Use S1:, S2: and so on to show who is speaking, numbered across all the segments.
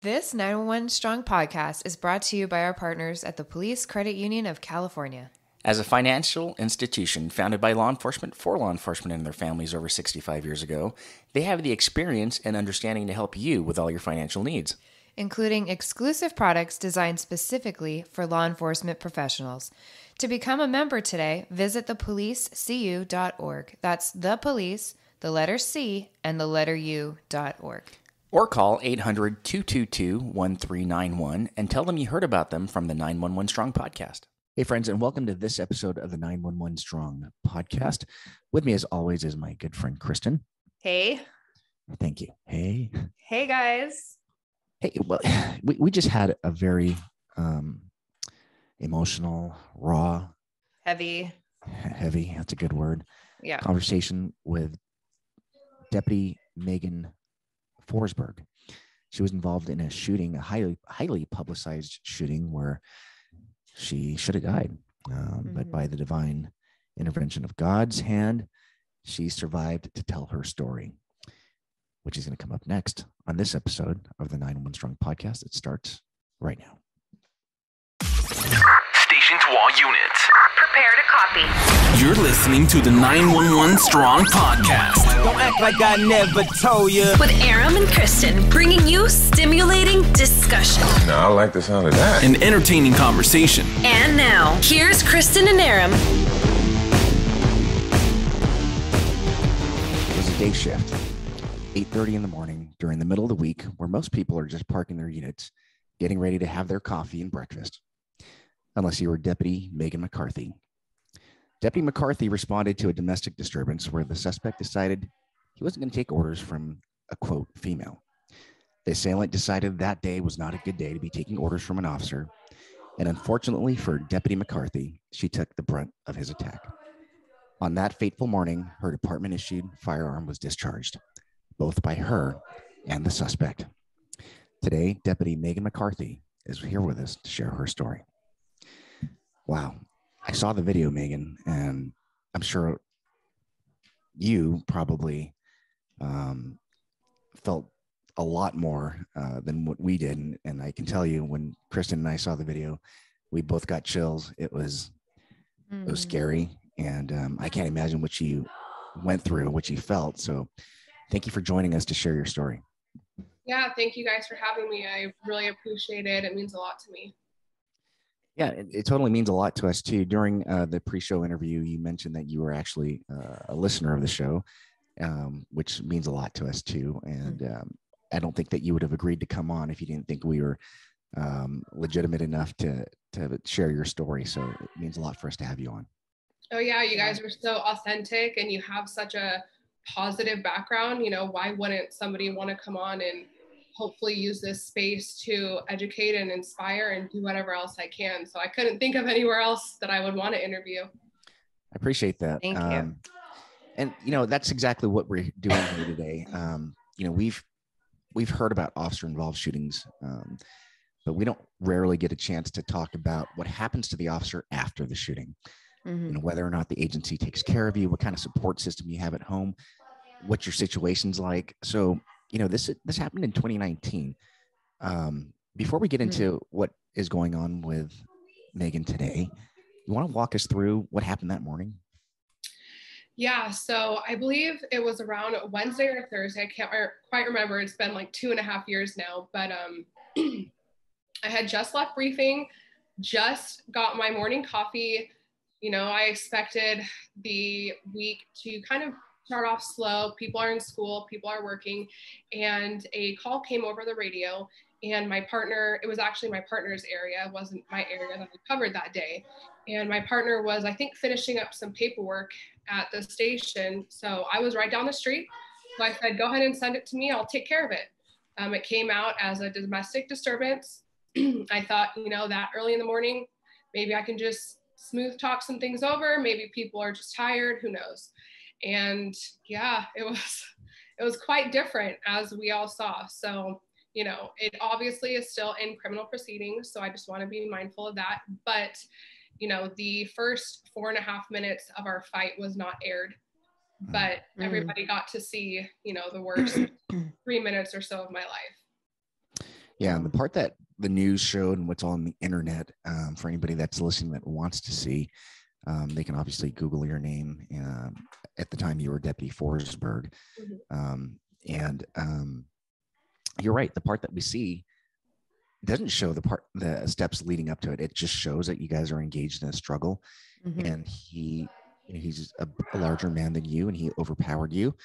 S1: This 911 Strong podcast is brought to you by our partners at the Police Credit Union of California.
S2: As a financial institution founded by law enforcement for law enforcement and their families over 65 years ago, they have the experience and understanding to help you with all your financial needs,
S1: including exclusive products designed specifically for law enforcement professionals. To become a member today, visit thepolicecu.org. That's the police, the letter C, and the letter U.org.
S2: Or call 800-222-1391 and tell them you heard about them from the 911 Strong podcast. Hey, friends, and welcome to this episode of the 911 Strong podcast. With me, as always, is my good friend, Kristen.
S1: Hey.
S2: Thank you. Hey.
S1: Hey, guys.
S2: Hey, well, we just had a very emotional, raw,
S1: heavy,
S2: that's a good word, conversation with Deputy Meagan Forsberg. She was involved in a shooting, a highly publicized shooting where she should have died. But by the divine intervention of God's hand, she survived to tell her story, which is going to come up next on this episode of the 911 Strong podcast. It starts right now.
S3: Station to all units.
S4: Prepare to copy.
S3: You're listening to the 911 Strong podcast.
S5: Don't act like I never told you.
S4: With Aram and Kristen, bringing you stimulating discussion.
S6: No, I like the sound of that.
S3: An entertaining conversation.
S4: And now, here's Kristen and Aram.
S2: It was a day shift, 8:30 in the morning during the middle of the week where most people are just parking their units, getting ready to have their coffee and breakfast. Unless you were Deputy Meagan McCarthy. Deputy McCarthy responded to a domestic disturbance where the suspect decided he wasn't going to take orders from a, quote, female. The assailant decided that day was not a good day to be taking orders from an officer, and unfortunately for Deputy McCarthy, she took the brunt of his attack. On that fateful morning, her department-issued firearm was discharged, both by her and the suspect. Today, Deputy Meagan McCarthy is here with us to share her story. Wow. I saw the video, Meagan, and I'm sure you probably felt a lot more than what we did. And I can tell you when Kristen and I saw the video, we both got chills. It was scary. And I can't imagine what you went through, what you felt. So thank you for joining us to share your story.
S7: Yeah, thank you guys for having me. I really appreciate it. It means a lot to me.
S2: Yeah, it totally means a lot to us too. During the pre-show interview, you mentioned that you were actually a listener of the show, which means a lot to us too. And I don't think that you would have agreed to come on if you didn't think we were legitimate enough to share your story. So it means a lot for us to have you on.
S7: Oh yeah, you guys are so authentic and you have such a positive background. You know, why wouldn't somebody want to come on and hopefully use this space to educate and inspire and do whatever else I can. So I couldn't think of anywhere else that I would want to interview.
S2: I appreciate that.
S1: Thank you.
S2: And that's exactly what we're doing here today. We've heard about officer involved shootings, but we don't rarely get a chance to talk about what happens to the officer after the shooting. Whether or not the agency takes care of you, what kind of support system you have at home, what your situation's like. So this happened in 2019. Before we get into what is going on with Meagan today, you want to walk us through what happened that morning?
S7: Yeah, so I believe it was around Wednesday or Thursday. I can't quite remember. It's been like 2.5 years now, but I had just left briefing, just got my morning coffee. I expected the week to kind of start off slow. People are in school, people are working, and a call came over the radio, and my partner, it was actually my partner's area, it wasn't my area that we covered that day. And my partner was, I think, finishing up some paperwork at the station. So I was right down the street. So I said, go ahead and send it to me. I'll take care of it. It came out as a domestic disturbance. I thought, that early in the morning, maybe I can just smooth talk some things over. Maybe people are just tired, who knows? And yeah, it was quite different, as we all saw. So, it obviously is still in criminal proceedings. So I just want to be mindful of that. But, the first 4.5 minutes of our fight was not aired. but everybody got to see, you know, the worst 3 minutes or so of my life.
S2: Yeah, and the part that the news showed and what's on the internet, for anybody that's listening that wants to see, they can obviously Google your name. At the time, you were Deputy Forsberg, and you're right. The part that we see doesn't show the steps leading up to it. It just shows that you guys are engaged in a struggle, and he's a larger man than you, and he overpowered you,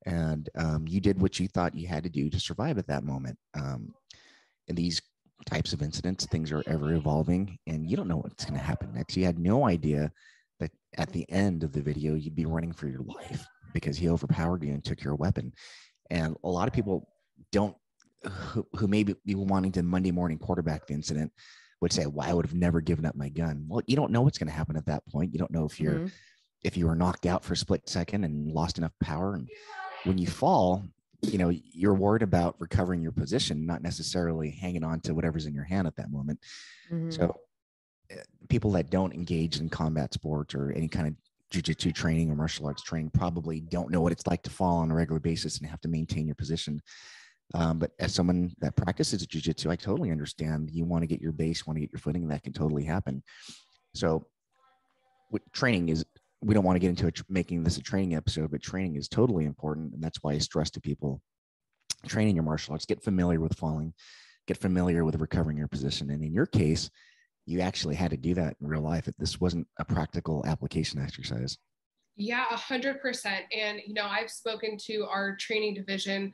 S2: and you did what you thought you had to do to survive at that moment. In these types of incidents, things are ever evolving, and you don't know what's going to happen next. You had no idea that at the end of the video, you'd be running for your life because he overpowered you and took your weapon. And a lot of people who may be wanting to Monday morning quarterback the incident would say, well, I would have never given up my gun. Well, you don't know what's going to happen at that point. You don't know if you were knocked out for a split second and lost enough power. And when you fall, you're worried about recovering your position, not necessarily hanging on to whatever's in your hand at that moment. So people that don't engage in combat sports or any kind of jiu-jitsu training or martial arts training probably don't know what it's like to fall on a regular basis and have to maintain your position. But as someone that practices jiu-jitsu, I totally understand. You want to get your base, want to get your footing, and that can totally happen. So what training is, we don't want to get into making this a training episode, but training is totally important. And that's why I stress to people, training your martial arts, get familiar with falling, get familiar with recovering your position. And in your case, you actually had to do that in real life. This wasn't a practical application exercise.
S7: Yeah, 100%. And, I've spoken to our training division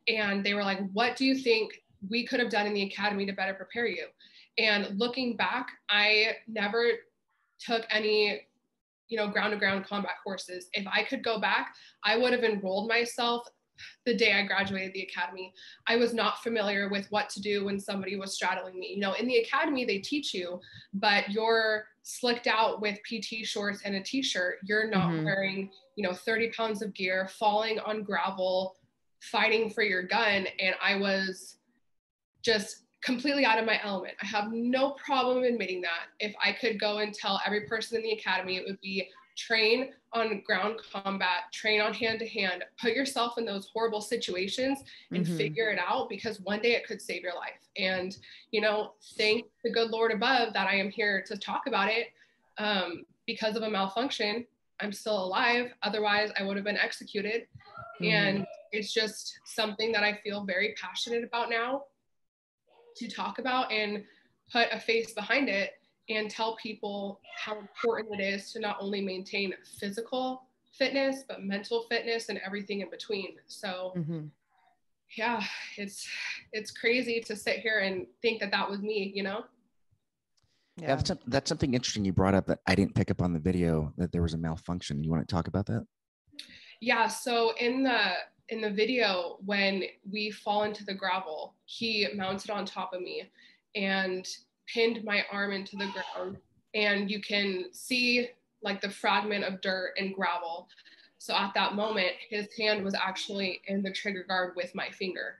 S7: and they were like, what do you think we could have done in the academy to better prepare you? And looking back, I never took any ground to ground combat courses. If I could go back, I would have enrolled myself the day I graduated the academy. I was not familiar with what to do when somebody was straddling me. In the academy, they teach you, but you're slicked out with PT shorts and a t-shirt. You're not wearing, 30 pounds of gear, falling on gravel, fighting for your gun. And I was just completely out of my element. I have no problem admitting that. If I could go and tell every person in the academy, it would be train on ground combat, train on hand to hand, put yourself in those horrible situations and figure it out, because one day it could save your life. And, thank the good Lord above that I am here to talk about it. Because of a malfunction, I'm still alive. Otherwise I would have been executed. And it's just something that I feel very passionate about now, to talk about and put a face behind it and tell people how important it is to not only maintain physical fitness, but mental fitness and everything in between. So yeah, it's crazy to sit here and think that was me,
S2: Yeah, that's something interesting you brought up that I didn't pick up on the video, that there was a malfunction. You want to talk about that?
S7: Yeah, so in the video, when we fall into the gravel, he mounted on top of me and pinned my arm into the ground, and you can see like the fragment of dirt and gravel. So at that moment, his hand was actually in the trigger guard with my finger.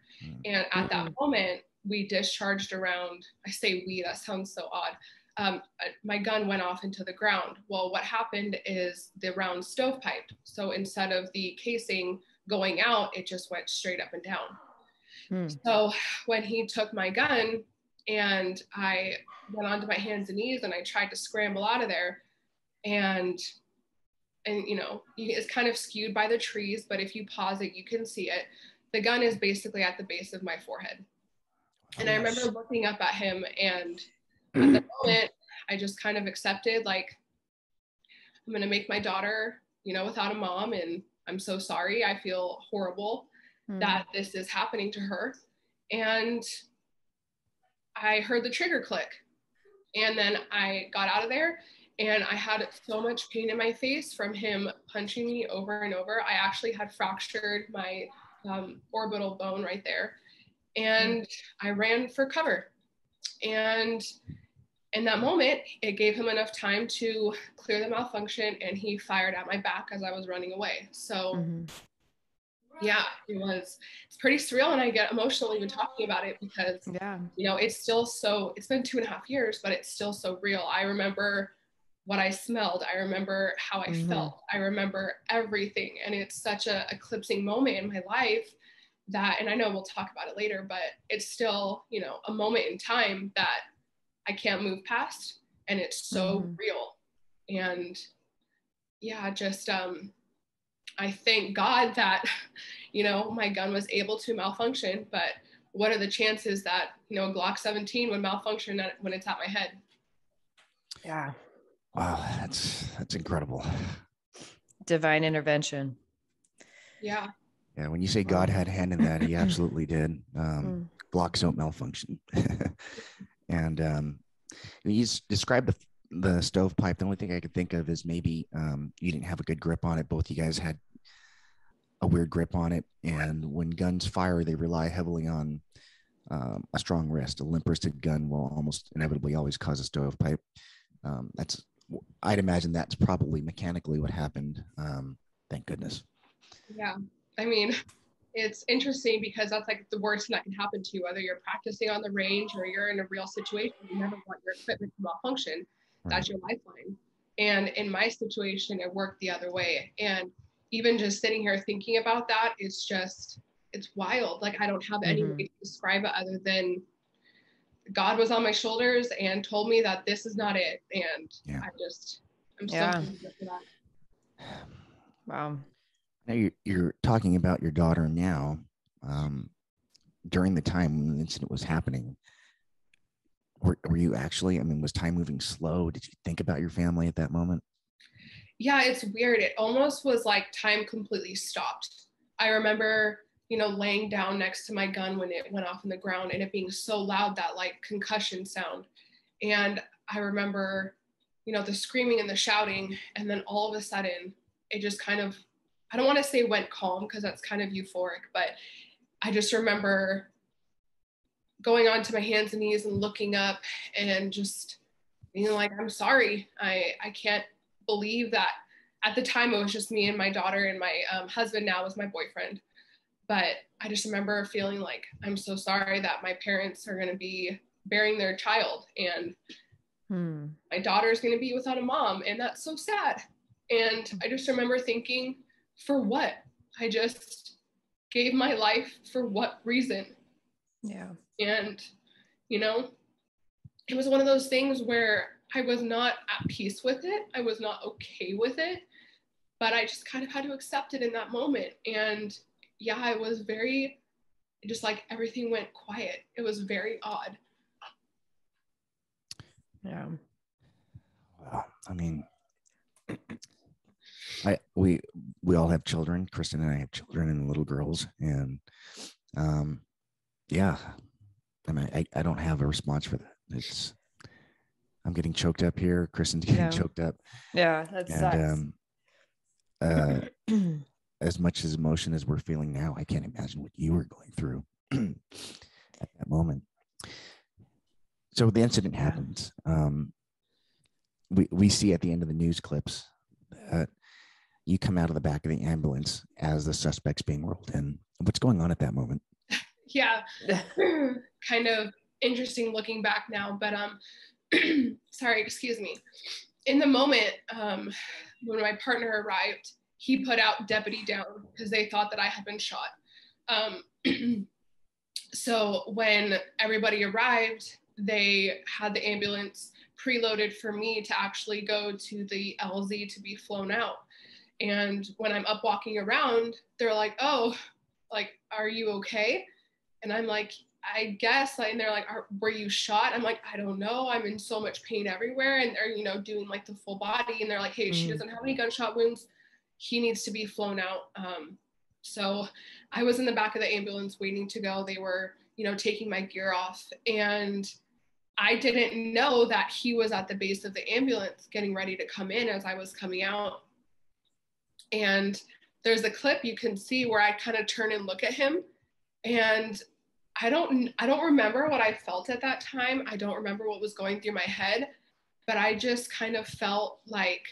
S7: And at that moment, we discharged a round. I say we, that sounds so odd. My gun went off into the ground. Well, what happened is the round stovepiped. So instead of the casing going out, it just went straight up and down. So when he took my gun and I went onto my hands and knees and I tried to scramble out of there, and it's kind of skewed by the trees, but if you pause it, you can see it. The gun is basically at the base of my forehead. And I remember looking up at him, and at the moment, I just kind of accepted, like, I'm going to make my daughter, without a mom. And I'm so sorry. I feel horrible that this is happening to her. And I heard the trigger click. And then I got out of there, and I had so much pain in my face from him punching me over and over. I actually had fractured my orbital bone right there. And I ran for cover. And in that moment, it gave him enough time to clear the malfunction, and he fired at my back as I was running away. So yeah, it's pretty surreal, and I get emotional even talking about it, because it's still it's been 2.5 years, but it's still so real. I remember what I smelled. I remember how I felt. I remember everything. And it's such a eclipsing moment in my life. that, and I know we'll talk about it later, but it's still, you know, a moment in time that I can't move past, and it's so real. And yeah, just I thank God that, you know, my gun was able to malfunction, but what are the chances that, you know, a Glock 17 would malfunction when it's at my head?
S1: Yeah.
S2: Wow, that's incredible.
S1: Divine intervention.
S7: Yeah.
S2: Yeah, when you say God had a hand in that, he absolutely did. Glocks don't malfunction. And you described the stovepipe. The only thing I could think of is maybe you didn't have a good grip on it. Both you guys had a weird grip on it. And when guns fire, they rely heavily on a strong wrist. A limp-wristed gun will almost inevitably always cause a stovepipe. I'd imagine that's probably mechanically what happened. Thank goodness.
S7: Yeah. I mean, it's interesting because that's like the worst thing that can happen to you, whether you're practicing on the range or you're in a real situation. You never want your equipment to malfunction. That's your lifeline. And in my situation, it worked the other way. And even just sitting here thinking about that, it's wild. Like, I don't have any way to describe it other than God was on my shoulders and told me that this is not it. And I'm so thankful for that.
S1: Wow.
S2: Now you're talking about your daughter now. During the time when the incident was happening, were you actually, I mean, was time moving slow? Did you think about your family at that moment?
S7: Yeah, it's weird. It almost was like time completely stopped. I remember, you know, laying down next to my gun when it went off in the ground and it being so loud, that like concussion sound. And I remember, you know, the screaming and the shouting. And then all of a sudden it just kind of, I don't want to say went calm because that's kind of euphoric, but I just remember going onto my hands and knees and looking up and just being like, I'm sorry. I can't believe that. At the time, it was just me and my daughter, and my husband now is my boyfriend. But I just remember feeling like, I'm so sorry that my parents are going to be burying their child, and my daughter is going to be without a mom, and that's so sad. And I just remember thinking, for what? I just gave my life for what reason?
S1: Yeah.
S7: And, you know, it was one of those things where I was not at peace with it. I was not okay with it, but I just kind of had to accept it in that moment. And yeah, it was very, just like everything went quiet. It was very odd.
S1: Yeah.
S2: Well, I mean, we all have children. Kristen and I have children and little girls, and yeah, I mean, I don't have a response for that. I'm getting choked up here. Kristen's getting choked up.
S1: Yeah, that
S2: sucks. As much as emotion as we're feeling now, I can't imagine what you were going through at that moment. So the incident happens. We see at the end of the news clips that you come out of the back of the ambulance as the suspect's being rolled in. What's going on at that moment?
S7: Yeah, kind of interesting looking back now, but sorry, excuse me. In the moment, when my partner arrived, he put out deputy down because they thought that I had been shot. So when everybody arrived, they had the ambulance preloaded for me to actually go to the LZ to be flown out. And when I'm up walking around, they're like, oh, like, are you okay? And I'm like, I guess. And they're like, were you shot? I'm like, I don't know. I'm in so much pain everywhere. And they're, you know, doing like the full body. And they're like, hey, she doesn't have any gunshot wounds. He needs to be flown out. So I was in the back of the ambulance waiting to go. They were, you know, taking my gear off. And I didn't know that he was at the base of the ambulance getting ready to come in as I was coming out. And there's a clip you can see where I kind of turn and look at him. And I don't remember what I felt at that time. I don't remember what was going through my head, but I just kind of felt like,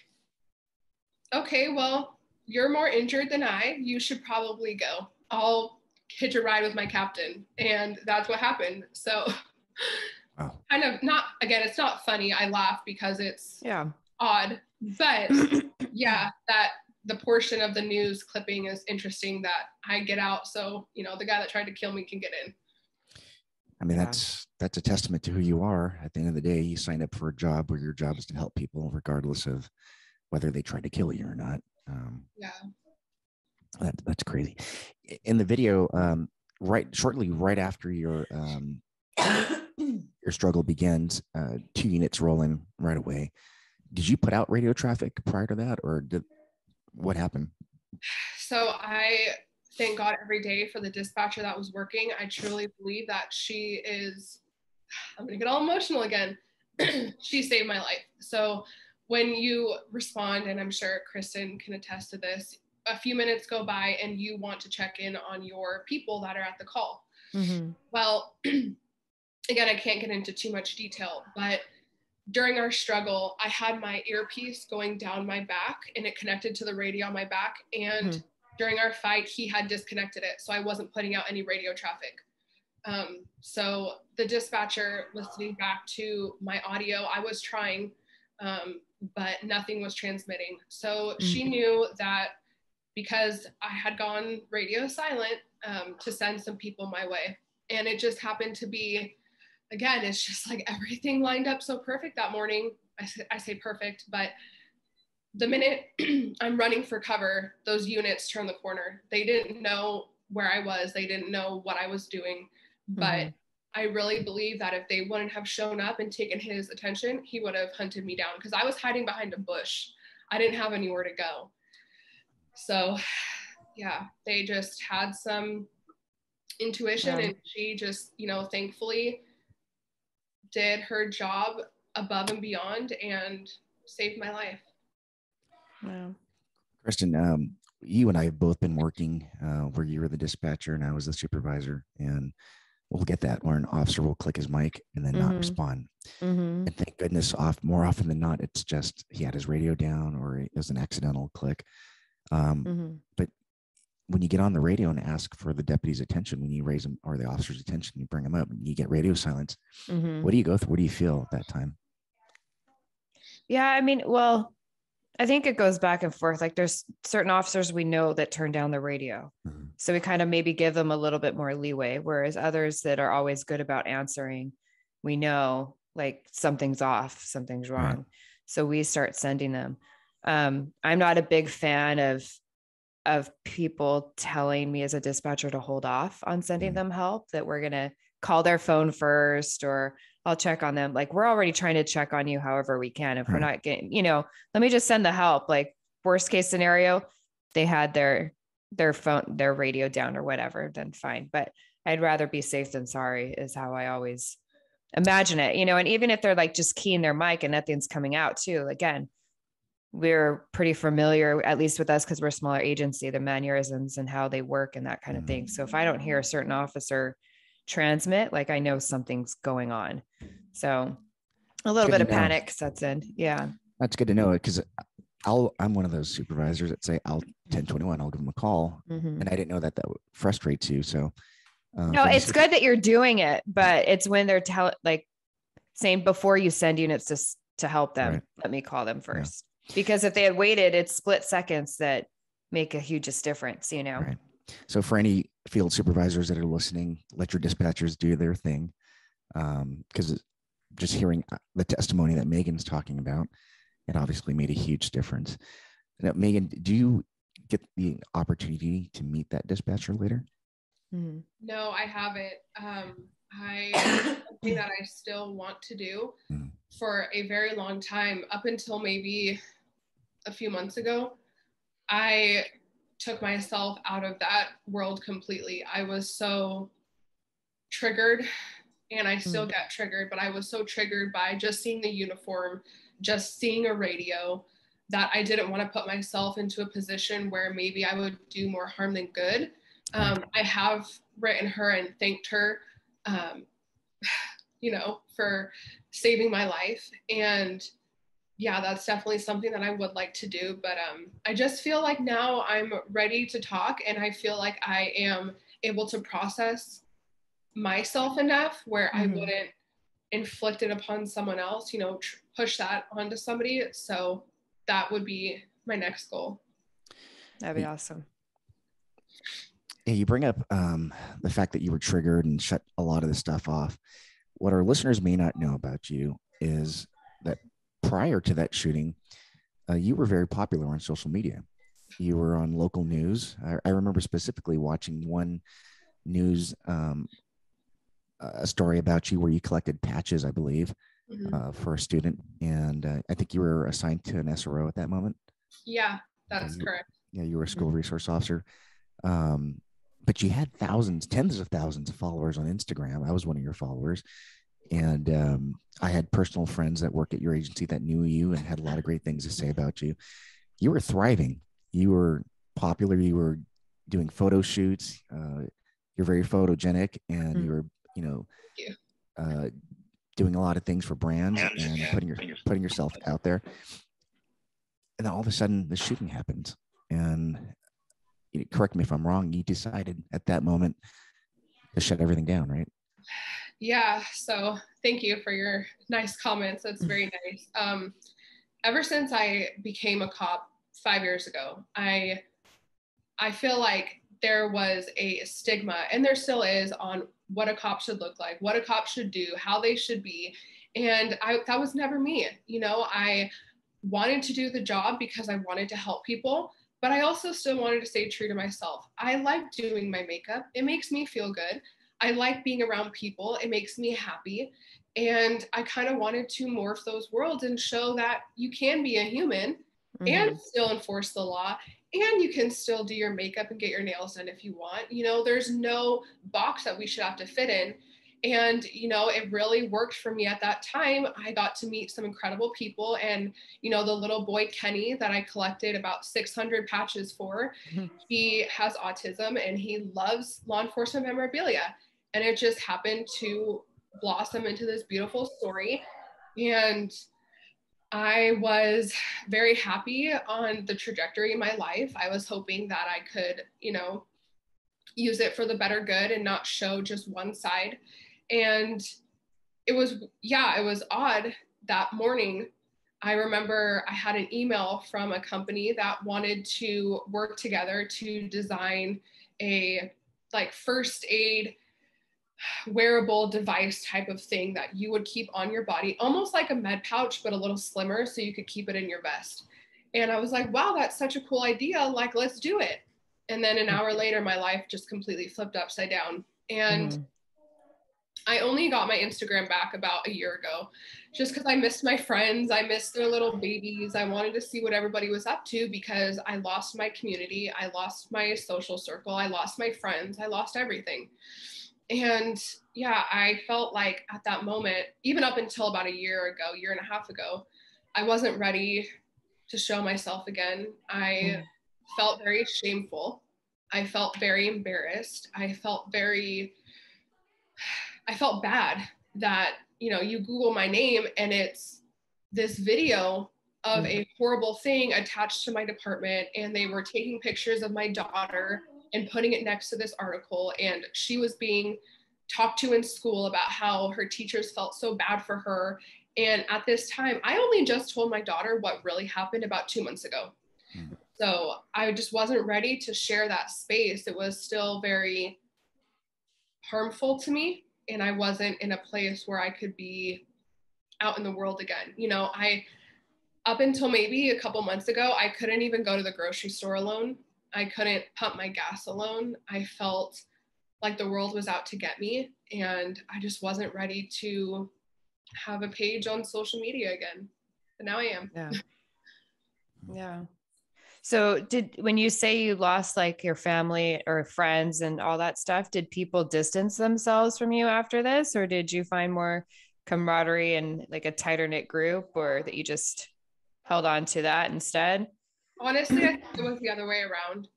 S7: okay, well, you're more injured than you should probably go. I'll hitch a ride with my captain. And that's what happened. So kind of not, again, it's not funny. I laugh because it's odd, but yeah, the portion of the news clipping is interesting that I get out. So, the guy that tried to kill me can get in.
S2: I mean, that's a testament to who you are. At the end of the day, you signed up for a job where your job is to help people, regardless of whether they tried to kill you or not. That's crazy. In the video, shortly right after your struggle begins, 2 units rolling right away. Did you put out radio traffic prior to that, or what happened?
S7: So I thank God every day for the dispatcher that was working. I truly believe that she is, I'm going to get all emotional again. She saved my life. So when you respond, and I'm sure Kristen can attest to this, a few minutes go by and you want to check in on your people that are at the call. Mm-hmm. Well, again, I can't get into too much detail, but during our struggle, I had my earpiece going down my back and it connected to the radio on my back. And during our fight, he had disconnected it. So I wasn't putting out any radio traffic. So the dispatcher listening back to my audio, I was trying, but nothing was transmitting. So she knew that because I had gone radio silent, to send some people my way. And it just happened to be, again, it's just like everything lined up so perfect that morning. I say perfect, but the minute I'm running for cover, those units turn the corner. They didn't know where I was. They didn't know what I was doing. But I really believe that if they wouldn't have shown up and taken his attention, he would have hunted me down because I was hiding behind a bush. I didn't have anywhere to go. So yeah, they just had some intuition and she just, thankfully did her job above and beyond and saved my life.
S1: Wow.
S2: Kristen, you and I have both been working where you were the dispatcher and I was the supervisor, and we'll get that where an officer will click his mic and then not respond. And thank goodness more often than not, it's just he had his radio down or it was an accidental click. But when you get on the radio and ask for the deputy's attention, when you raise them or the officer's attention, you bring them up and you get radio silence. What do you go through? What do you feel at that time?
S1: Yeah, I mean, well, I think it goes back and forth. Like there's certain officers we know that turn down the radio. So we kind of maybe give them a little bit more leeway, whereas others that are always good about answering, we know like something's off, something's wrong. Right. So we start sending them. I'm not a big fan of people telling me as a dispatcher to hold off on sending them help, that we're going to call their phone first, or I'll check on them. Like we're already trying to check on you however we can. If we're not getting, let me just send the help. Like worst case scenario, they had their phone, their radio down or whatever, then fine. But I'd rather be safe than sorry is how I always imagine it, and even if they're like just keying their mic and nothing's coming out too, again, we're pretty familiar, at least with us, because we're a smaller agency, the mannerisms and how they work and that kind of thing. So if I don't hear a certain officer transmit, like I know something's going on. So a little bit of panic sets in. Yeah.
S2: That's good to know, because I'm one of those supervisors that say I'll 1021, I'll give them a call. And I didn't know that would frustrate you. So
S1: no, it's good that you're doing it, but it's when they're saying before you send units to help them, let me call them first. Because if they had waited, it's split seconds that make a huge difference, Right.
S2: So for any field supervisors that are listening, let your dispatchers do their thing. Because just hearing the testimony that Meagan's talking about, it obviously made a huge difference. Now, Meagan, do you get the opportunity to meet that dispatcher later?
S7: No, I haven't. Something that I still want to do for a very long time, up until maybe a few months ago. I took myself out of that world completely. I was so triggered, and I still get triggered, but I was so triggered by just seeing the uniform, just seeing a radio, that I didn't want to put myself into a position where maybe I would do more harm than good. I have written her and thanked her, for saving my life. And yeah, that's definitely something that I would like to do. But I just feel like now I'm ready to talk, and I feel like I am able to process myself enough where I wouldn't inflict it upon someone else, push that onto somebody. So that would be my next goal.
S1: That'd be awesome.
S2: Yeah, you bring up the fact that you were triggered and shut a lot of the stuff off. What our listeners may not know about you is that prior to that shooting, you were very popular on social media. You were on local news. I remember specifically watching one news a story about you where you collected patches, I believe, for a student. And I think you were assigned to an SRO at that moment.
S7: Yeah, that's correct.
S2: Yeah, you were a school resource officer. But you had thousands, tens of thousands of followers on Instagram. I was one of your followers. And I had personal friends that worked at your agency that knew you and had a lot of great things to say about you. You were thriving. You were popular. You were doing photo shoots. You're very photogenic, and you were, doing a lot of things for brands and putting yourself out there. And then all of a sudden, the shooting happened. And correct me if I'm wrong, you decided at that moment to shut everything down, right?
S7: Yeah. So thank you for your nice comments. That's very nice. Ever since I became a cop 5 years ago, I feel like there was a stigma, and there still is, on what a cop should look like, what a cop should do, how they should be. And that was never me. I wanted to do the job because I wanted to help people, but I also still wanted to stay true to myself. I like doing my makeup. It makes me feel good. I like being around people. It makes me happy. And I kind of wanted to morph those worlds and show that you can be a human and still enforce the law, and you can still do your makeup and get your nails done if you want. There's no box that we should have to fit in. And, it really worked for me at that time. I got to meet some incredible people. And, the little boy, Kenny, that I collected about 600 patches for, he has autism and he loves law enforcement memorabilia. And it just happened to blossom into this beautiful story. And I was very happy on the trajectory in my life. I was hoping that I could, use it for the better good and not show just one side. And it was odd that morning. I remember I had an email from a company that wanted to work together to design a first aid wearable device type of thing that you would keep on your body, almost like a med pouch, but a little slimmer, so you could keep it in your vest. And I was like, wow, that's such a cool idea. Let's do it. And then an hour later, my life just completely flipped upside down. And I only got my Instagram back about a year ago, just because I missed my friends. I missed their little babies. I wanted to see what everybody was up to, because I lost my community. I lost my social circle. I lost my friends. I lost everything. And yeah, I felt like at that moment, even up until about a year and a half ago, I wasn't ready to show myself again. I felt very shameful. I felt very embarrassed. I felt bad that, you Google my name and it's this video of a horrible thing attached to my department, and they were taking pictures of my daughter and putting it next to this article. And she was being talked to in school about how her teachers felt so bad for her. And at this time, I only just told my daughter what really happened about 2 months ago. So I just wasn't ready to share that space. It was still very harmful to me. And I wasn't in a place where I could be out in the world again. Up until maybe a couple months ago, I couldn't even go to the grocery store alone. I couldn't pump my gas alone. I felt like the world was out to get me, and I just wasn't ready to have a page on social media again. But now I am.
S1: Yeah. Yeah. So when you say you lost your family or friends and all that stuff, did people distance themselves from you after this, or did you find more camaraderie and a tighter knit group, or that you just held on to that instead?
S7: Honestly, I think it was the other way around.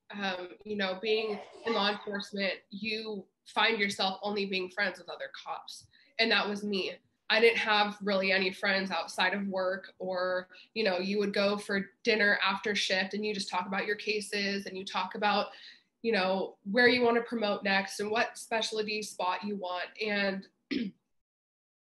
S7: Being in law enforcement, you find yourself only being friends with other cops. And that was me. I didn't have really any friends outside of work, or, you would go for dinner after shift and you just talk about your cases, and you talk about, where you want to promote next and what specialty spot you want. And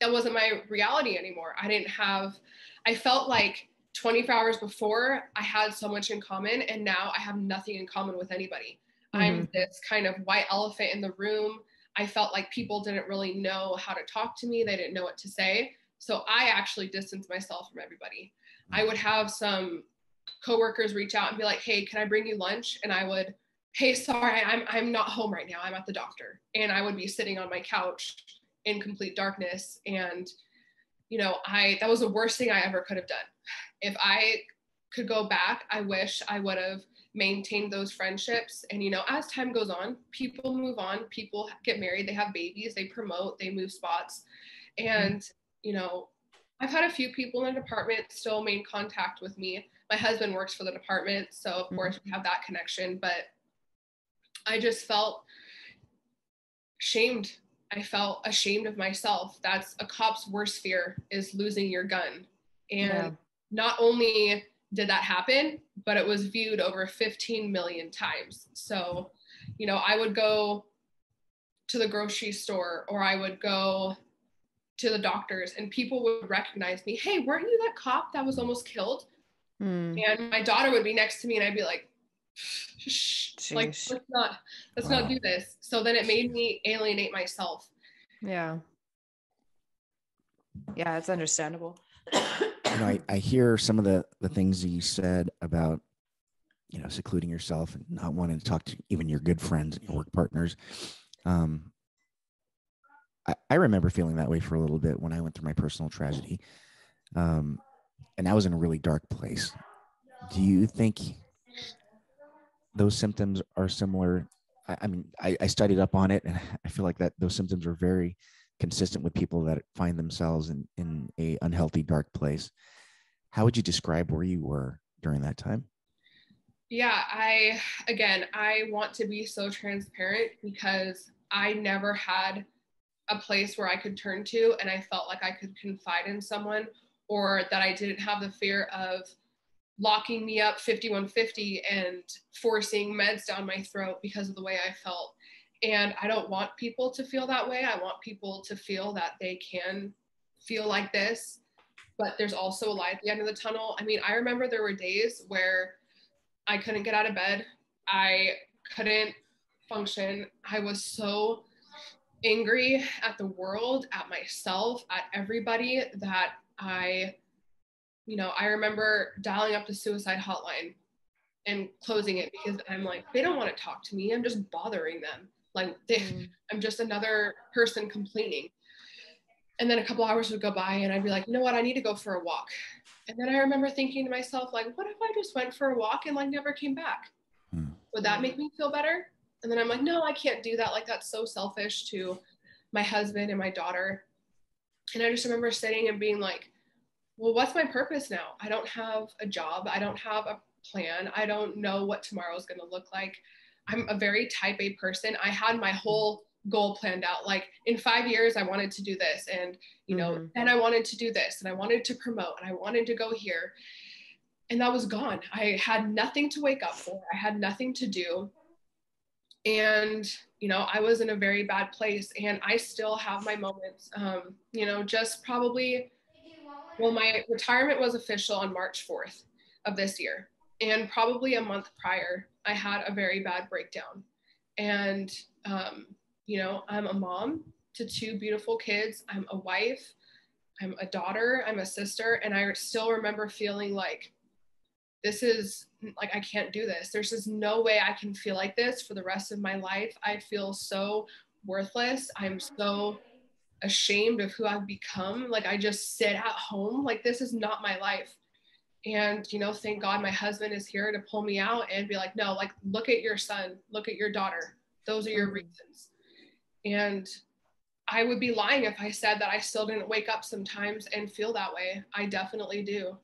S7: that wasn't my reality anymore. I felt like 24 hours before, I had so much in common, and now I have nothing in common with anybody. I'm this kind of white elephant in the room. I felt like people didn't really know how to talk to me. They didn't know what to say. So I actually distanced myself from everybody. I would have some coworkers reach out and be like, hey, can I bring you lunch? And I would, hey, sorry, I'm not home right now. I'm at the doctor. And I would be sitting on my couch in complete darkness. And, you know, that was the worst thing I ever could have done. If I could go back, I wish I would have maintained those friendships. And, you know, as time goes on, people move on, people get married, they have babies, they promote, they move spots. And, you know, I've had a few people in the department still maintain contact with me. My husband works for the department, so of course we have that connection, but I just felt shamed. I felt ashamed of myself. That's a cop's worst fear, is losing your gun. And not only did that happen, but it was viewed over 15 million times. So, you know, I would go to the grocery store, or I would go to the doctors, and people would recognize me. Hey, weren't you that cop that was almost killed? And my daughter would be next to me, and I'd be like, shh, like, let's not do this. So then it made me alienate myself.
S1: Yeah, it's understandable.
S2: You know, I hear some of the things you said about, you know, secluding yourself and not wanting to talk to even your good friends and your work partners. I remember feeling that way for a little bit when I went through my personal tragedy. And I was in a really dark place. Do you think those symptoms are similar? I mean, I studied up on it, and I feel like that those symptoms are very consistent with people that find themselves in a unhealthy, dark place. How would you describe where you were during that time?
S7: Yeah, I want to be so transparent, because I never had a place where I could turn to and I felt like I could confide in someone, or that I didn't have the fear of locking me up 5150 and forcing meds down my throat because of the way I felt. And I don't want people to feel that way. I want people to feel that they can feel like this, but there's also a light at the end of the tunnel. I mean, I remember there were days where I couldn't get out of bed. I couldn't function. I was so angry at the world, at myself, at everybody, that I remember dialing up the suicide hotline and closing it, because I'm like, they don't want to talk to me. I'm just bothering them. Like, I'm just another person complaining. And then a couple hours would go by, and I'd be like, you know what? I need to go for a walk. And then I remember thinking to myself, like, what if I just went for a walk and like never came back? Would that make me feel better? And then I'm like, no, I can't do that. Like, that's so selfish to my husband and my daughter. And I just remember sitting and being like, well, what's my purpose now? I don't have a job. I don't have a plan. I don't know what tomorrow is going to look like. I'm a very type A person. I had my whole goal planned out. Like, in 5 years, I wanted to do this. And, you know, then I wanted to do this, and I wanted to promote, and I wanted to go here. And that was gone. I had nothing to wake up for. I had nothing to do. And, you know, I was in a very bad place, and I still have my moments, you know, just probably, well, my retirement was official on March 4th of this year. And probably a month prior, I had a very bad breakdown. And, you know, I'm a mom to 2 beautiful kids. I'm a wife. I'm a daughter. I'm a sister. And I still remember feeling like, this is like, I can't do this. There's just no way I can feel like this for the rest of my life. I feel so worthless. I'm so ashamed of who I've become. Like, I just sit at home. Like, this is not my life. And, you know, thank God my husband is here to pull me out and be like, no, like, look at your son, look at your daughter. Those are your reasons. And I would be lying if I said that I still didn't wake up sometimes and feel that way. I definitely do.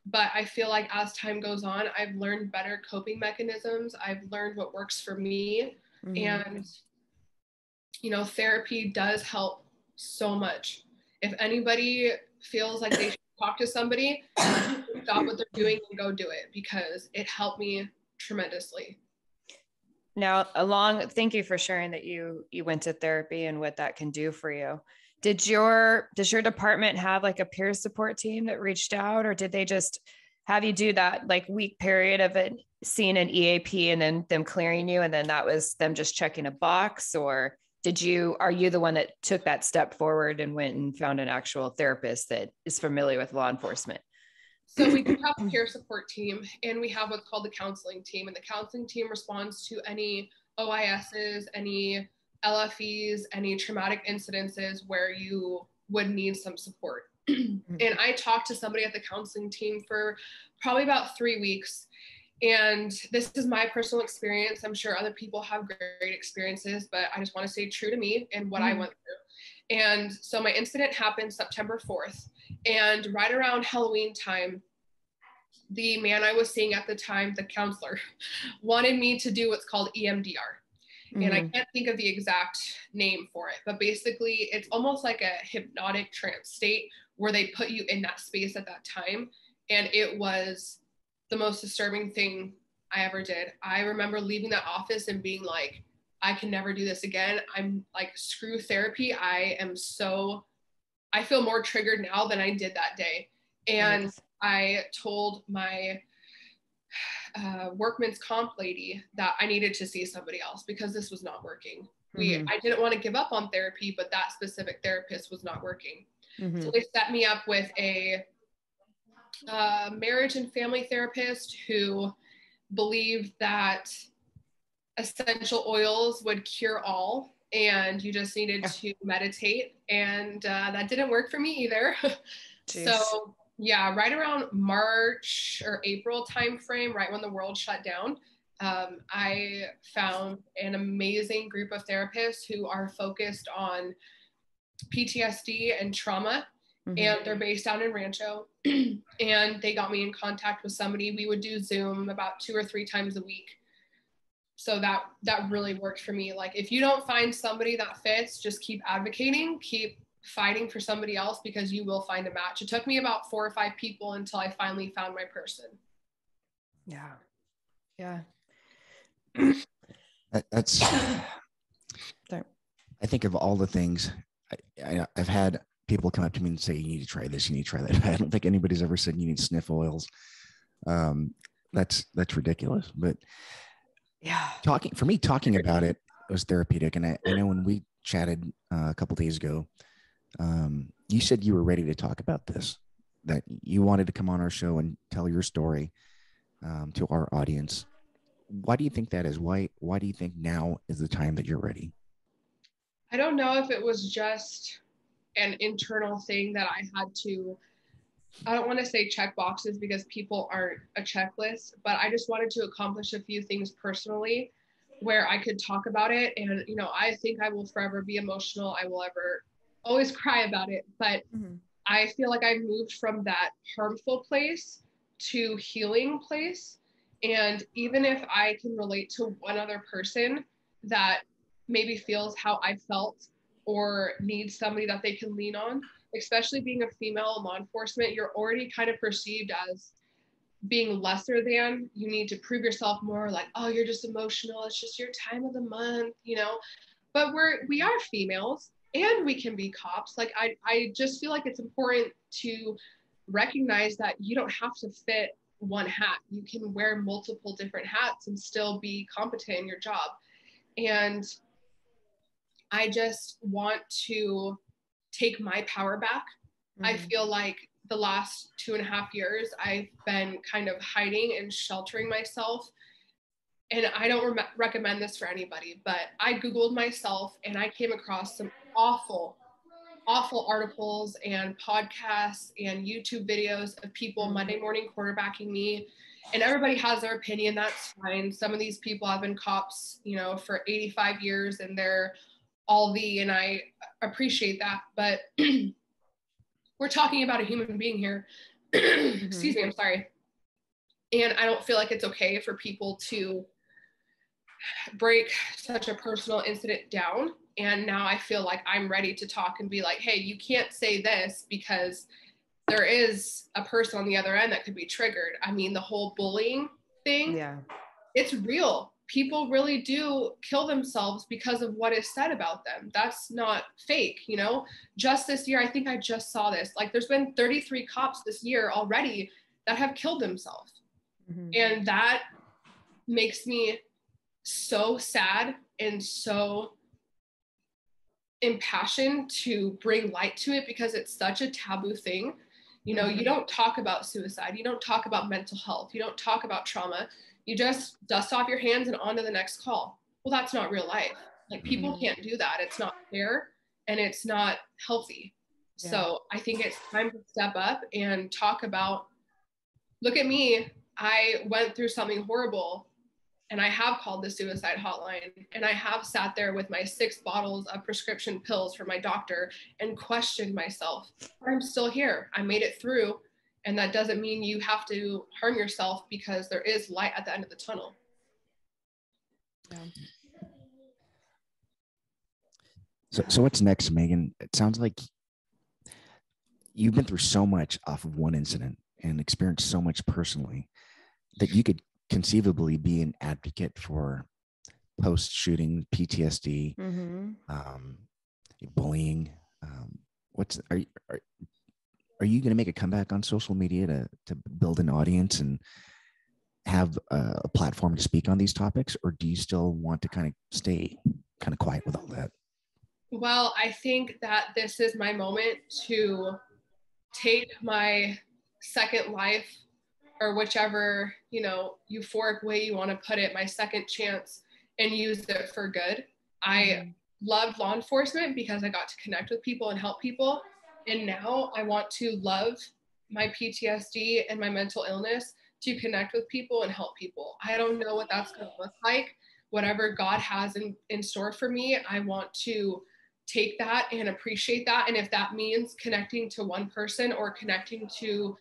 S7: But I feel like as time goes on, I've learned better coping mechanisms. I've learned what works for me. And, you know, therapy does help so much. If anybody feels like they should talk to somebody, stop what they're doing and go do it, because it helped me tremendously.
S1: Now, thank you for sharing that you went to therapy and what that can do for you. Does your department have like a peer support team that reached out, or did they just have you do that like week period of it, seeing an EAP and then them clearing you, and then that was them just checking a box? Or are you the one that took that step forward and went and found an actual therapist that is familiar with law enforcement?
S7: So we do have a peer support team, and we have what's called the counseling team, and the counseling team responds to any OISs, any LFEs, any traumatic incidences where you would need some support. And I talked to somebody at the counseling team for probably about 3 weeks. And this is my personal experience. I'm sure other people have great experiences, but I just want to stay true to me and what I went through. And so my incident happened September 4th. And right around Halloween time, the man I was seeing at the time, the counselor, wanted me to do what's called EMDR. And I can't think of the exact name for it, but basically it's almost like a hypnotic trance state where they put you in that space at that time. And it was the most disturbing thing I ever did. I remember leaving that office and being like, I can never do this again. I'm like, screw therapy. I feel more triggered now than I did that day. And I told my workman's comp lady that I needed to see somebody else because this was not working. I didn't want to give up on therapy, but that specific therapist was not working. So they set me up with a marriage and family therapist who believed that essential oils would cure all, and you just needed to meditate. And that didn't work for me either. So yeah, right around March or April timeframe, right when the world shut down, I found an amazing group of therapists who are focused on PTSD and trauma. And they're based down in Rancho. And they got me in contact with somebody. We would do Zoom about 2 or 3 times a week. So that really worked for me. Like, if you don't find somebody that fits, just keep advocating, keep fighting for somebody else, because you will find a match. It took me about 4 or 5 people until I finally found my person.
S1: Yeah.
S2: That's, I think of all the things I've had people come up to me and say, you need to try this, you need to try that. I don't think anybody's ever said you need to sniff oils. That's ridiculous. But talking about it was therapeutic. And I know when we chatted a couple days ago, you said you were ready to talk about this, that you wanted to come on our show and tell your story to our audience. Why do you think that is? Why do you think now is the time that you're ready?
S7: I don't know if it was just an internal thing that I had to, I don't want to say check boxes because people aren't a checklist, but I just wanted to accomplish a few things personally where I could talk about it. And, you know, I think I will forever be emotional. I will always cry about it. But I feel like I've moved from that harmful place to healing place. And even if I can relate to one other person that maybe feels how I felt or needs somebody that they can lean on, especially being a female in law enforcement, you're already kind of perceived as being lesser than. You need to prove yourself more, like, oh, you're just emotional, it's just your time of the month, you know. But we are females and we can be cops. Like, I just feel like it's important to recognize that you don't have to fit one hat. You can wear multiple different hats and still be competent in your job. And I just want to take my power back. I feel like the last 2.5 years, I've been kind of hiding and sheltering myself. And I don't recommend this for anybody, but I Googled myself and I came across some awful articles and podcasts and YouTube videos of people Monday morning quarterbacking me. And everybody has their opinion. That's fine. Some of these people have been cops, you know, for 85 years and they're all and I appreciate that. But we're talking about a human being here. Excuse me, I'm sorry. And I don't feel like it's okay for people to break such a personal incident down. And now I feel like I'm ready to talk and be like, hey, you can't say this because there is a person on the other end that could be triggered. I mean, the whole bullying thing, it's real. People really do kill themselves because of what is said about them. That's not fake, you know? Just this year, I think I just saw this. Like, there's been 33 cops this year already that have killed themselves.
S1: Mm-hmm.
S7: And that makes me so sad and so impassioned to bring light to it, because it's such a taboo thing. You know, you don't talk about suicide. You don't talk about mental health. You don't talk about trauma. You just dust off your hands and on to the next call. Well, that's not real life. Like, people can't do that. It's not fair and it's not healthy.
S1: Yeah.
S7: So I think it's time to step up and talk about, look at me. I went through something horrible, and I have called the suicide hotline, and I have sat there with my 6 bottles of prescription pills from my doctor and questioned myself. But I'm still here. I made it through. And that doesn't mean you have to harm yourself, because there is light at the end of the tunnel.
S1: Yeah.
S2: So what's next, Meagan? It sounds like you've been through so much off of one incident and experienced so much personally that you could conceivably be an advocate for post-shooting PTSD, bullying. Are you going to make a comeback on social media to build an audience and have a platform to speak on these topics, or do you still want to kind of stay kind of quiet with all that?
S7: Well, I think that this is my moment to take my second life, or whichever, you know, euphoric way you want to put it, my second chance, and use it for good. I loved law enforcement because I got to connect with people and help people. And now I want to love my PTSD and my mental illness to connect with people and help people. I don't know what that's going to look like. Whatever God has in store for me, I want to take that and appreciate that. And if that means connecting to one person or connecting to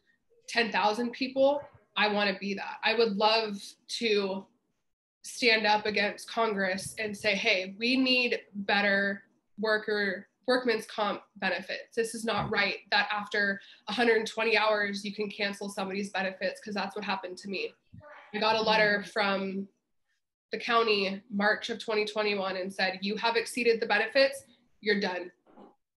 S7: 10,000 people, I want to be that. I would love to stand up against Congress and say, hey, we need better workman's comp benefits. This is not right that after 120 hours, you can cancel somebody's benefits, because that's what happened to me. I got a letter from the county March of 2021 and said, you have exceeded the benefits, you're done.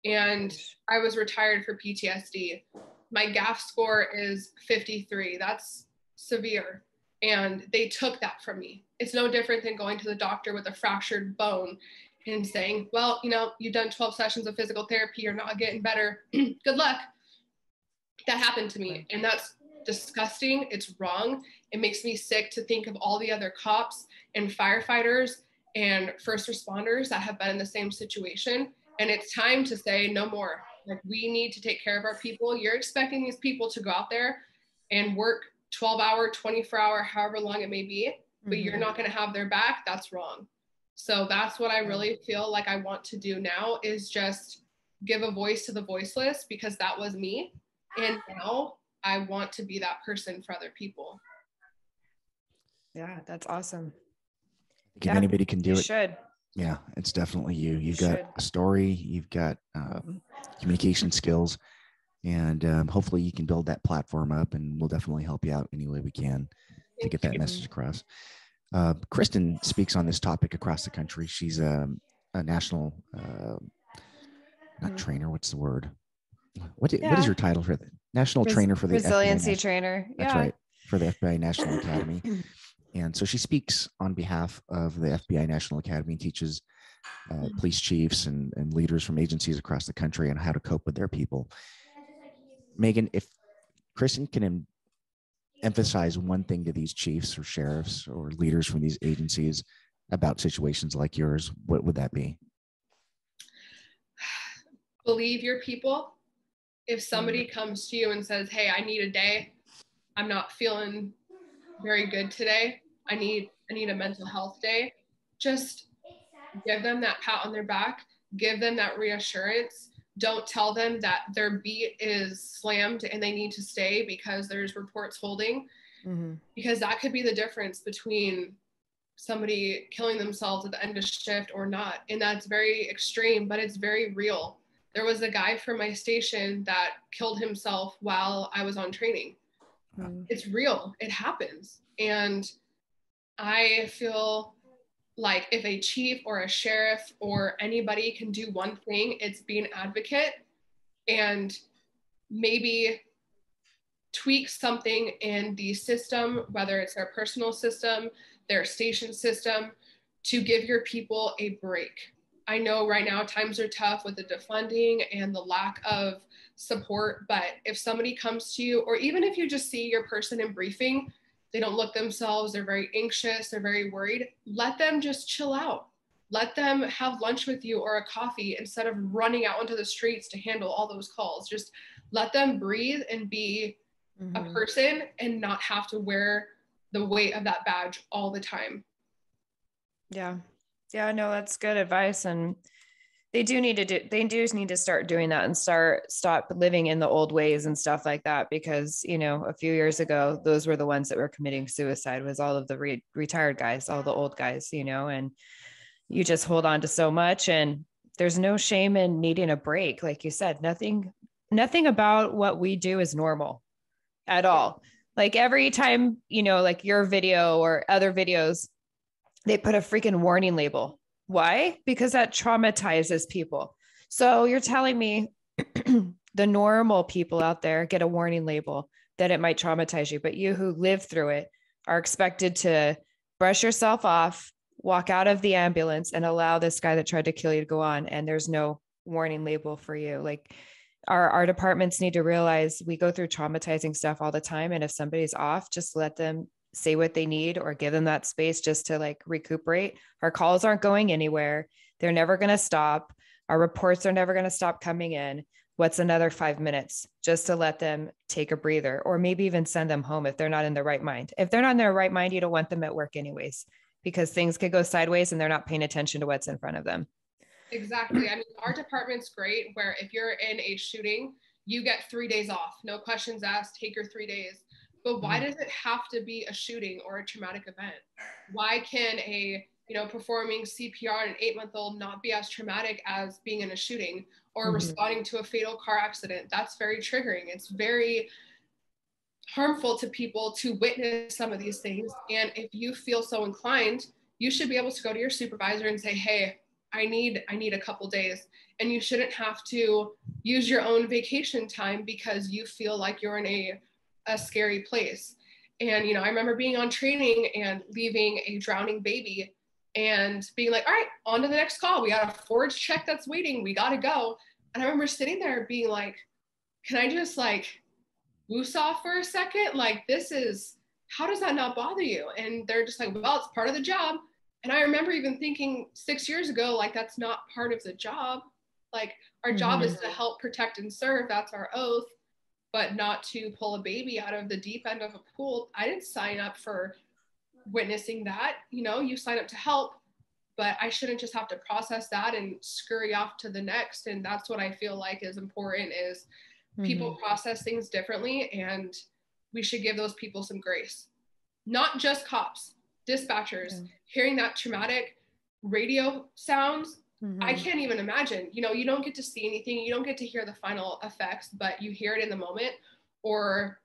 S7: And I was retired for PTSD. My GAF score is 53. That's severe. And they took that from me. It's no different than going to the doctor with a fractured bone and saying, well, you know, you've done 12 sessions of physical therapy, you're not getting better. Good luck. That happened to me. And that's disgusting. It's wrong. It makes me sick to think of all the other cops and firefighters and first responders that have been in the same situation. And it's time to say no more. Like, we need to take care of our people. You're expecting these people to go out there and work 12-hour, 24-hour, however long it may be, but you're not going to have their back. That's wrong. So that's what I really feel like I want to do now, is just give a voice to the voiceless, because that was me. And now I want to be that person for other people.
S1: Yeah, that's awesome.
S2: If anybody can do
S1: you
S2: it,
S1: should.
S2: Yeah, it's definitely you. You've got a story, you've got communication skills, and hopefully you can build that platform up, and we'll definitely help you out any way we can to get that message across. Kristen speaks on this topic across the country. She's a national, not trainer, what's the word? What is your title for the national trainer for the
S1: resiliency
S2: FBI
S1: trainer?
S2: That's right, for the FBI National Academy. And so she speaks on behalf of the FBI National Academy and teaches police chiefs and leaders from agencies across the country on how to cope with their people. Meagan, if Kristen can emphasize one thing to these chiefs or sheriffs or leaders from these agencies about situations like yours, what would that be?
S7: Believe your people. If somebody comes to you and says, hey, I need a day, I'm not feeling very good today, I need a mental health day, just give them that pat on their back, give them that reassurance. Don't tell them that their beat is slammed and they need to stay because there's reports holding, because that could be the difference between somebody killing themselves at the end of shift or not. And that's very extreme, but it's very real. There was a guy from my station that killed himself while I was on training. It's real. It happens. And I feel like if a chief or a sheriff or anybody can do one thing, it's be an advocate and maybe tweak something in the system, whether it's their personal system, their station system, to give your people a break. I know right now times are tough with the defunding and the lack of support, but if somebody comes to you, or even if you just see your person in briefing, they don't look themselves, they're very anxious, they're very worried, let them just chill out. Let them have lunch with you or a coffee instead of running out into the streets to handle all those calls. Just let them breathe and be a person and not have to wear the weight of that badge all the time.
S1: Yeah. Yeah, no, that's good advice. And they do need to start doing that and stop living in the old ways and stuff like that. Because, a few years ago, those were the ones that were committing suicide, was all of the retired guys, all the old guys, and you just hold on to so much, and there's no shame in needing a break. Like you said, nothing about what we do is normal at all. Like every time, like your video or other videos, they put a freaking warning label. Why? Because that traumatizes people. So you're telling me the normal people out there get a warning label that it might traumatize you, but you who live through it are expected to brush yourself off, walk out of the ambulance, and allow this guy that tried to kill you to go on. And there's no warning label for you. Like our departments need to realize we go through traumatizing stuff all the time. And if somebody's off, just let them say what they need or give them that space just to like recuperate. Our calls aren't going anywhere. They're never going to stop. Our reports are never going to stop coming in. What's another 5 minutes just to let them take a breather, or maybe even send them home if they're not in their right mind. If they're not in their right mind, you don't want them at work anyways, because things could go sideways and they're not paying attention to what's in front of them.
S7: Exactly. I mean, our department's great where if you're in a shooting, you get 3 days off, no questions asked, take your 3 days. But why does it have to be a shooting or a traumatic event? Why can performing CPR on an 8-month-old not be as traumatic as being in a shooting or responding to a fatal car accident? That's very triggering. It's very harmful to people to witness some of these things. And if you feel so inclined, you should be able to go to your supervisor and say, hey, I need a couple days. And you shouldn't have to use your own vacation time because you feel like you're in a scary place. And, I remember being on training and leaving a drowning baby and being like, all right, on to the next call. We got a forage check that's waiting. We got to go. And I remember sitting there being like, can I just loose off for a second? Like, how does that not bother you? And they're just like, well, it's part of the job. And I remember even thinking 6 years ago, like, that's not part of the job. Like, our job is to help, protect, and serve. That's our oath. But not to pull a baby out of the deep end of a pool. I didn't sign up for witnessing that. You sign up to help, but I shouldn't just have to process that and scurry off to the next. And that's what I feel like is important, is people process things differently, and we should give those people some grace. Not just cops, dispatchers, hearing that traumatic radio sounds. I can't even imagine, you don't get to see anything. You don't get to hear the final effects, but you hear it in the moment. Or,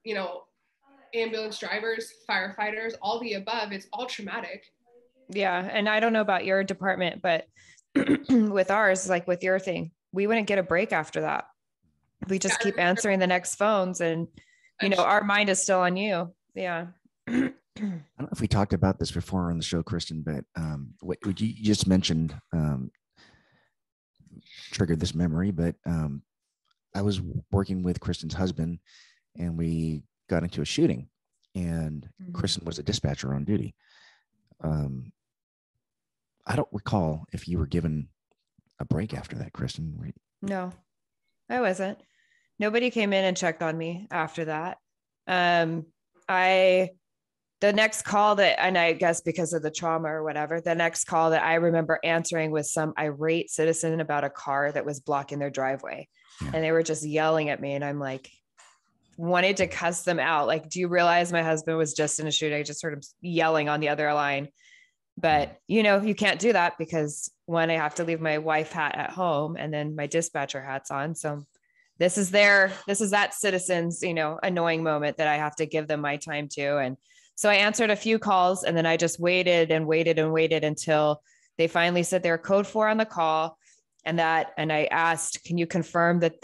S7: ambulance drivers, firefighters, all the above, it's all traumatic.
S1: Yeah. And I don't know about your department, but with ours, like with your thing, we wouldn't get a break after that. We just keep answering the next phones, and, our mind is still on you. Yeah.
S2: I don't know if we talked about this before on the show, Kristen, but what you just mentioned triggered this memory, but I was working with Kristen's husband, and we got into a shooting, and Kristen was a dispatcher on duty. I don't recall if you were given a break after that, Kristen.
S1: No, I wasn't. Nobody came in and checked on me after that. The next call and I guess because of the trauma or whatever, the next call that I remember answering was some irate citizen about a car that was blocking their driveway. Yeah. And they were just yelling at me. And I'm like, wanted to cuss them out. Like, do you realize my husband was just in a shooting? I just heard him yelling on the other line. But, you can't do that because one, I have to leave my wife hat at home and then my dispatcher hat's on. So this is that citizen's, annoying moment that I have to give them my time to. And so I answered a few calls, and then I just waited and waited and waited until they finally said they were code 4 on the call. And I asked, can you confirm that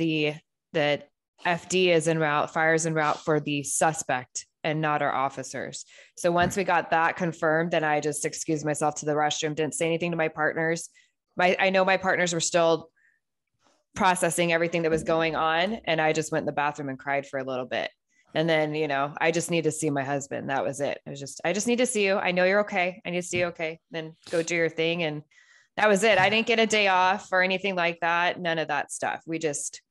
S1: FD is en route, fire's en route for the suspect and not our officers. So once we got that confirmed, then I just excused myself to the restroom, didn't say anything to my partners. I know my partners were still processing everything that was going on. And I just went in the bathroom and cried for a little bit. And then, I just need to see my husband. That was it. I just need to see you. I know you're okay. I need to see you okay. Then go do your thing. And that was it. I didn't get a day off or anything like that. None of that stuff. We just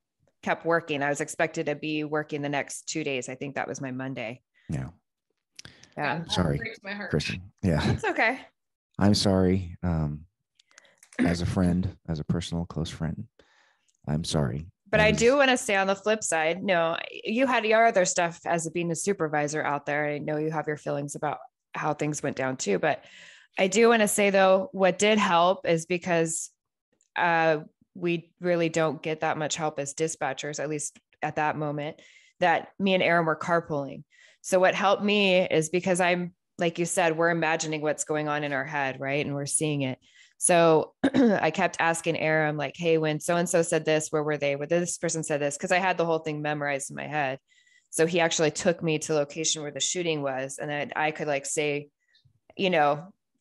S1: kept working. I was expected to be working the next 2 days. I think that was my Monday.
S2: Yeah.
S1: Yeah.
S2: Sorry,
S7: breaks my heart.
S2: Kristen. Yeah.
S1: It's okay.
S2: I'm sorry. As a friend, as a personal close friend, I'm sorry.
S1: But I do want to say on the flip side, no, you had your other stuff as being a supervisor out there. I know you have your feelings about how things went down too, but I do want to say though, what did help is because we really don't get that much help as dispatchers, at least at that moment, that me and Aram were carpooling. So what helped me is because I'm, like you said, we're imagining what's going on in our head, right? And we're seeing it. So I kept asking Aram, like, hey, when so-and-so said this, where were they? When this person said this, because I had the whole thing memorized in my head. So he actually took me to the location where the shooting was. And then I could like say,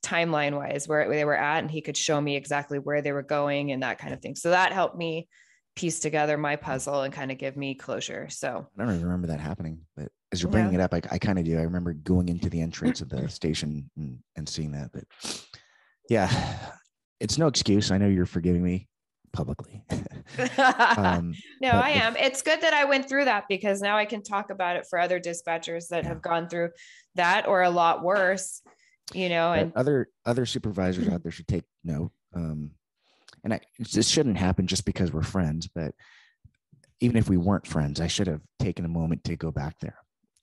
S1: timeline wise where they were at, and he could show me exactly where they were going and that kind of thing. So that helped me piece together my puzzle and kind of give me closure. So
S2: I don't even remember that happening, but as you're bringing it up, I kind of do. I remember going into the entrance of the station and seeing that, but yeah, it's no excuse. I know you're forgiving me publicly.
S1: No, I am. It's good that I went through that because now I can talk about it for other dispatchers that have gone through that or a lot worse, and
S2: other supervisors out there should take note. And this shouldn't happen just because we're friends, but even if we weren't friends, I should have taken a moment to go back there.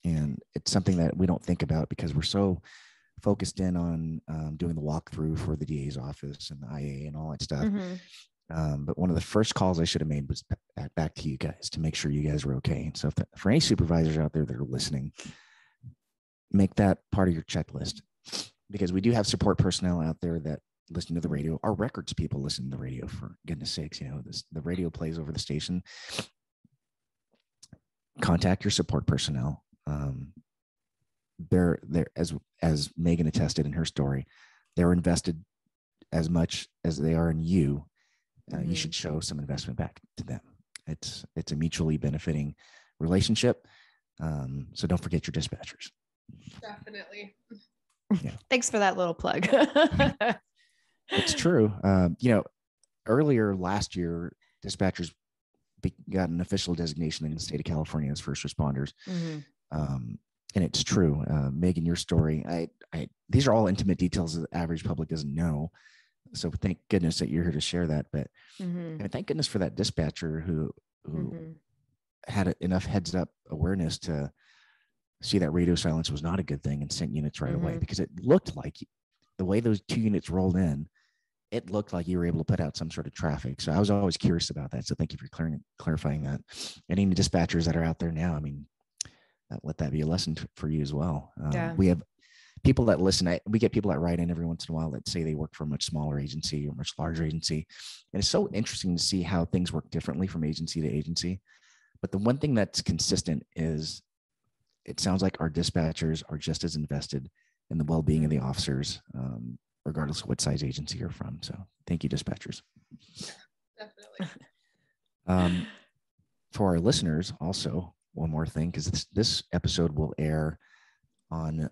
S2: And it's something that we don't think about because we're so focused in on doing the walkthrough for the DA's office and the IA and all that stuff. Mm-hmm. But one of the first calls I should have made was back to you guys to make sure you guys were okay. And so for any supervisors out there that are listening, make that part of your checklist, because we do have support personnel out there that listen to the radio. Our records people listen to the radio, for goodness sakes. The radio plays over the station. Contact your support personnel. They're as Meagan attested in her story, they're invested as much as they are in you. You should show some investment back to them. It's a mutually benefiting relationship. So don't forget your dispatchers.
S7: Definitely.
S1: Yeah. Thanks for that little plug.
S2: It's true. Earlier last year, dispatchers got an official designation in the state of California as first responders. Mm-hmm. And it's true. Meagan, your story, these are all intimate details that the average public doesn't know. So thank goodness that you're here to share that. But and thank goodness for that dispatcher who had enough heads up awareness to see that radio silence was not a good thing and sent units right away, because it looked like the way those 2 units rolled in, it looked like you were able to put out some sort of traffic. So I was always curious about that. So thank you for clarifying that. Any dispatchers that are out there now, let that be a lesson for you as well. We have people that listen. We get people that write in every once in a while that say they work for a much smaller agency or much larger agency. And it's so interesting to see how things work differently from agency to agency. But the one thing that's consistent is it sounds like our dispatchers are just as invested in the well-being of the officers, regardless of what size agency you're from. So thank you, dispatchers.
S7: Definitely.
S2: For our listeners, also, one more thing, because this episode will air on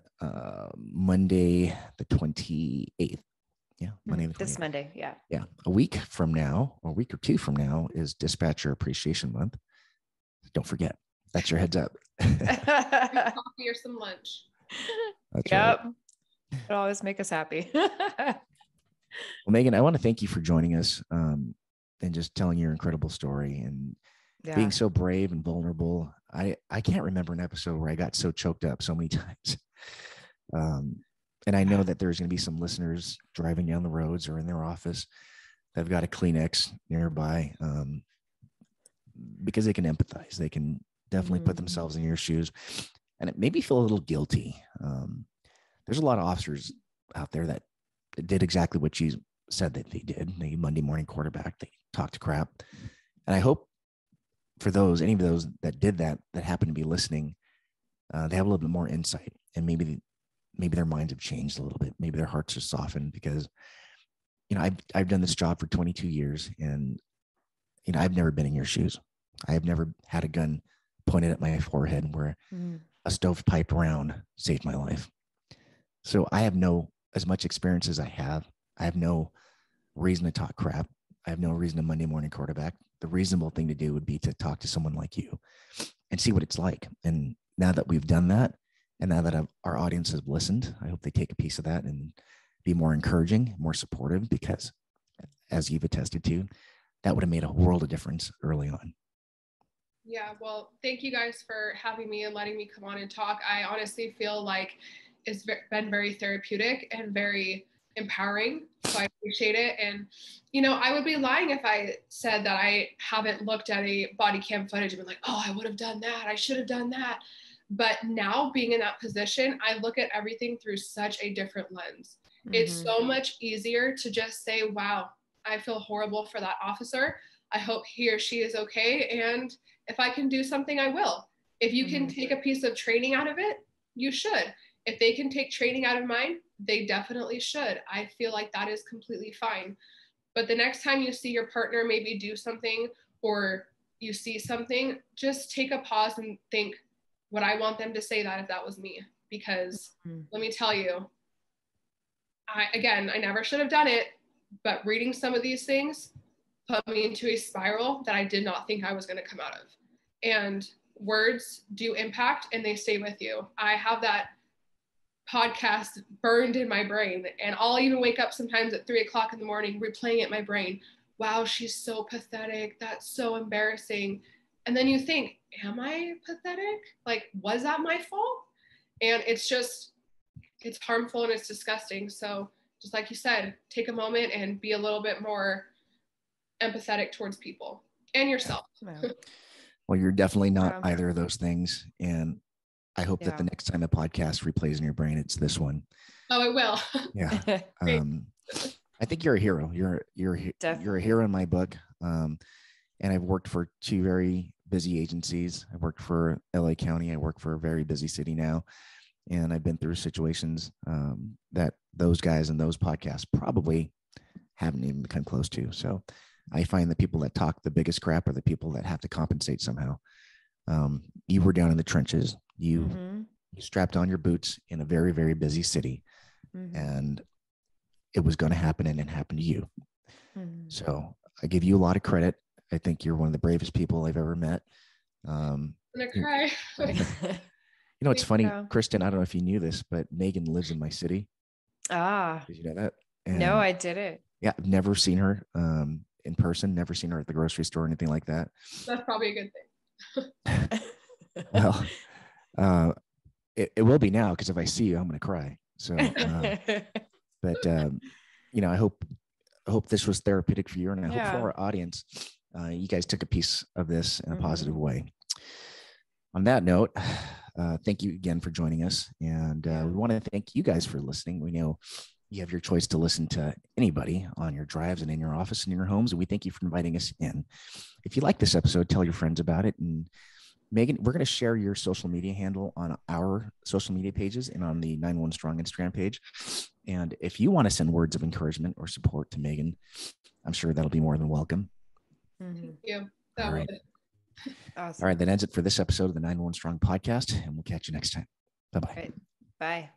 S2: Monday, the 28th. Yeah, Monday the 28th.
S1: This Monday, yeah.
S2: Yeah, a week from now, or a week or two from now, is Dispatcher Appreciation Month. Don't forget. That's your heads up.
S7: Coffee or some lunch.
S2: That's
S1: yep.
S2: Right.
S1: It'll always make us happy.
S2: Well, Meagan, I want to thank you for joining us and just telling your incredible story and being so brave and vulnerable. I can't remember an episode where I got so choked up so many times. And I know that there's going to be some listeners driving down the roads or in their office that have got a Kleenex nearby because they can empathize. They can definitely put themselves in your shoes, and it made me feel a little guilty. There's a lot of officers out there that did exactly what you said that they did. They Monday morning quarterback, they talked crap. And I hope for any of those that did that happen to be listening, they have a little bit more insight, and maybe their minds have changed a little bit. Maybe their hearts are softened because, I've done this job for 22 years, and, I've never been in your shoes. I have never had a gun pointed at my forehead where a stovepipe round saved my life. So I have as much experience as I have no reason to talk crap. I have no reason to Monday morning quarterback. The reasonable thing to do would be to talk to someone like you and see what it's like. And now that we've done that, and now that our audience has listened, I hope they take a piece of that and be more encouraging, more supportive, because as you've attested to, that would have made a world of difference early on.
S7: Yeah, well, thank you guys for having me and letting me come on and talk. I honestly feel like it's been very therapeutic and very empowering. So I appreciate it. And, I would be lying if I said that I haven't looked at a body cam footage and been like, oh, I would have done that. I should have done that. But now being in that position, I look at everything through such a different lens. It's so much easier to just say, wow, I feel horrible for that officer. I hope he or she is okay. And if I can do something, I will. If you can take a piece of training out of it, you should. If they can take training out of mine, they definitely should. I feel like that is completely fine. But the next time you see your partner maybe do something or you see something, just take a pause and think, would I want them to say that if that was me? Because let me tell you, I never should have done it, but reading some of these things put me into a spiral that I did not think I was going to come out of. And words do impact and they stay with you. I have that podcast burned in my brain, and I'll even wake up sometimes at 3:00 in the morning replaying it in my brain. Wow, she's so pathetic. That's so embarrassing. And then you think, am I pathetic? Like, was that my fault? And it's harmful and it's disgusting. So just like you said, take a moment and be a little bit more empathetic towards people and yourself.
S2: Well, you're definitely not either of those things. And I hope that the next time a podcast replays in your brain, it's this one.
S7: Oh, it will.
S2: Yeah. I think you're a hero. You're a hero in my book. And I've worked for two very busy agencies. I worked for LA County. I work for a very busy city now. And I've been through situations that those guys and those podcasts probably haven't even come close to. So I find the people that talk the biggest crap are the people that have to compensate somehow. You were down in the trenches. You strapped on your boots in a very, very busy city, and it was going to happen, and it happened to you. So I give you a lot of credit. I think you're one of the bravest people I've ever met.
S7: I'm gonna cry.
S2: It's funny, Kristen, I don't know if you knew this, but Meagan lives in my city.
S1: Did
S2: you know that?
S1: And no, I didn't.
S2: Yeah, I've never seen her in person, never seen her at the grocery store or anything like that.
S7: That's probably a good thing.
S2: Well, it will be now, because if I see you, I'm going to cry. So, but I hope this was therapeutic for you, and I hope for our audience, you guys took a piece of this in a positive way. On that note, thank you again for joining us, and we want to thank you guys for listening. We know you have your choice to listen to anybody on your drives and in your office and in your homes, and we thank you for inviting us in. If you like this episode, tell your friends about it. And Meagan, we're going to share your social media handle on our social media pages and on the 91 Strong Instagram page. And if you want to send words of encouragement or support to Meagan, I'm sure that'll be more than welcome.
S7: Thank you.
S2: All right.
S1: Awesome.
S2: All right. That ends it for this episode of the 91 Strong podcast, and we'll catch you next time. Bye-bye.
S1: Right. Bye.